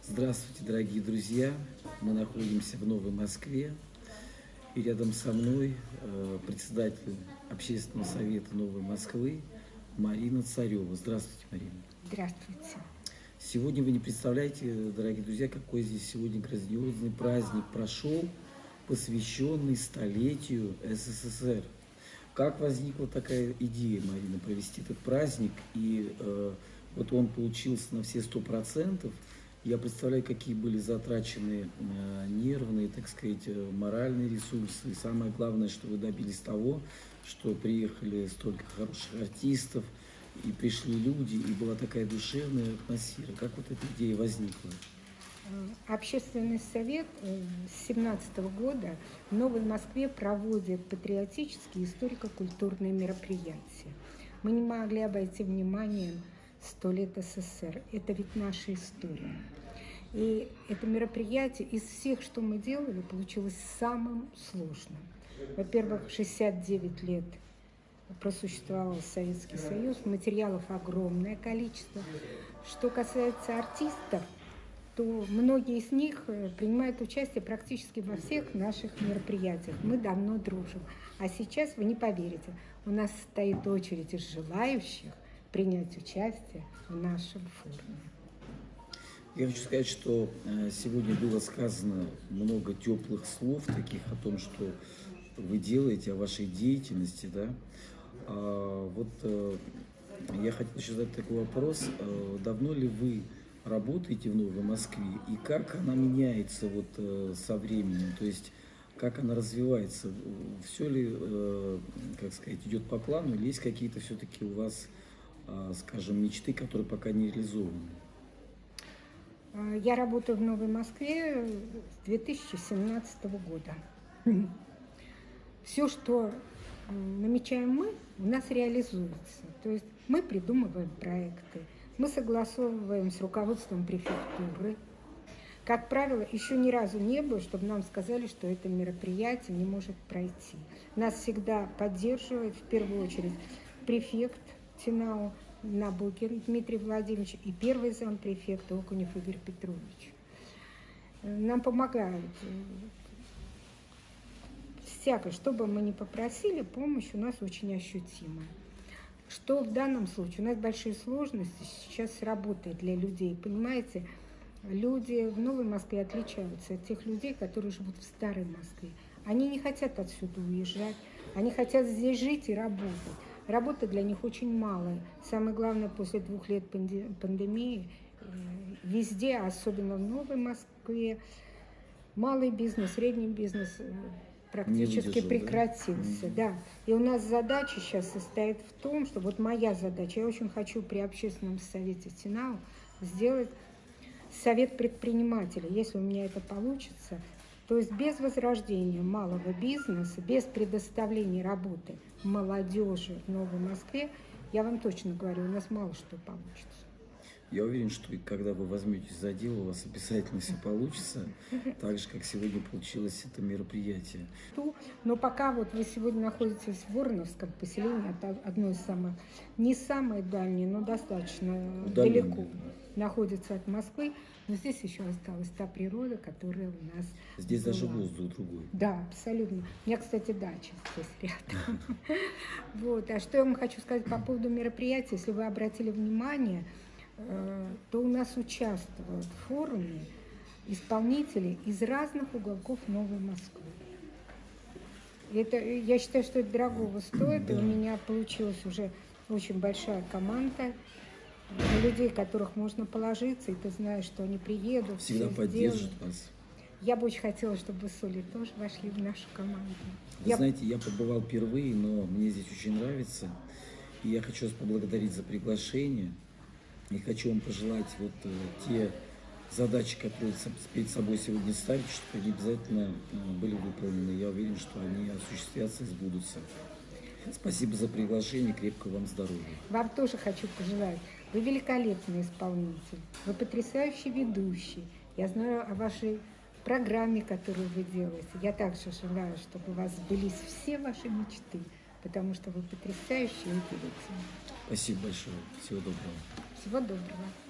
Здравствуйте, дорогие друзья! Мы находимся в Новой Москве, и рядом со мной председатель Общественного совета Новой Москвы Марина Царева. Здравствуйте, Марина. Здравствуйте. Сегодня вы не представляете, дорогие друзья, какой здесь сегодня грандиозный праздник прошел, посвященный столетию СССР. Как возникла такая идея, Марина, провести этот праздник? И вот он получился на все 100%. Я представляю, какие были затрачены нервные, так сказать, моральные ресурсы. И самое главное, что вы добились того, что приехали столько хороших артистов, и пришли люди, и была такая душевная атмосфера. Как вот эта идея возникла? Общественный совет с 2017 года в Новой Москве проводит патриотические историко-культурные мероприятия. Мы не могли обойти вниманием 100 лет СССР. Это ведь наша история. И это мероприятие из всех, что мы делали, получилось самым сложным. Во-первых, 69 лет просуществовал Советский Союз, материалов огромное количество. Что касается артистов, то многие из них принимают участие практически во всех наших мероприятиях. Мы давно дружим. А сейчас, вы не поверите, у нас стоит очередь из желающих принять участие в нашем форуме. Я хочу сказать, что сегодня было сказано много теплых слов, таких о том, что вы делаете, о вашей деятельности, да. Я хотел еще задать такой вопрос. Давно ли вы работаете в Новой Москве, и как она меняется вот со временем, то есть как она развивается, все ли, как сказать, идет по плану, или есть какие-то все-таки у вас, скажем, мечты, которые пока не реализованы? Я работаю в Новой Москве с 2017 года. Все, что намечаем мы, у нас реализуется. То есть мы придумываем проекты, мы согласовываем с руководством префектуры. Как правило, еще ни разу не было, чтобы нам сказали, что это мероприятие не может пройти. Нас всегда поддерживает в первую очередь префект ТИНАУ Набокин Дмитрий Владимирович и первый зампрефект Окунев Игорь Петрович. Нам помогают. Всякое, что бы мы ни попросили, помощь у нас очень ощутимая. Что в данном случае? У нас большие сложности сейчас с работой для людей. Понимаете, люди в Новой Москве отличаются от тех людей, которые живут в Старой Москве. Они не хотят отсюда уезжать, они хотят здесь жить и работать. Работа для них очень малая. Самое главное, после 2 лет пандемии, везде, особенно в Новой Москве, малый бизнес, средний бизнес практически прекратился. Да? И у нас задача сейчас состоит в том, что вот моя задача, я очень хочу при общественном совете ТИНАУ сделать совет предпринимателей, если у меня это получится. То есть без возрождения малого бизнеса, без предоставления работы молодежи в Новой Москве, я вам точно говорю, у нас мало что получится. Я уверен, что когда вы возьметесь за дело, у вас обязательно все получится, так же, как сегодня получилось это мероприятие. Но пока вот вы сегодня находитесь в Вороновском поселении, это одно из самых, не самое дальнее, но достаточно далеко находится от Москвы, но здесь еще осталась та природа, которая у нас здесь была. Даже воздух другой. Да, абсолютно. У меня, кстати, дача здесь рядом. Вот. А что я вам хочу сказать по поводу мероприятия, если вы обратили внимание, то у нас участвуют в форуме исполнители из разных уголков Новой Москвы. Я считаю, что это дорогого стоит, да. И у меня получилась уже очень большая команда людей, которых можно положиться, и ты знаешь, что они приедут. Всегда поддержат вас. Я бы очень хотела, чтобы вы с Олей тоже вошли в нашу команду. Вы знаете, я побывал впервые, но мне здесь очень нравится. И я хочу вас поблагодарить за приглашение. И хочу вам пожелать вот те задачи, которые перед собой сегодня ставите, чтобы они обязательно были выполнены. Я уверен, что они осуществятся и сбудутся. Спасибо за приглашение, крепкого вам здоровья. Вам тоже хочу пожелать. Вы великолепный исполнитель, вы потрясающий ведущий. Я знаю о вашей программе, которую вы делаете. Я также желаю, чтобы у вас сбылись все ваши мечты, потому что вы потрясающий и удивительный. Спасибо большое. Всего доброго. Всего доброго.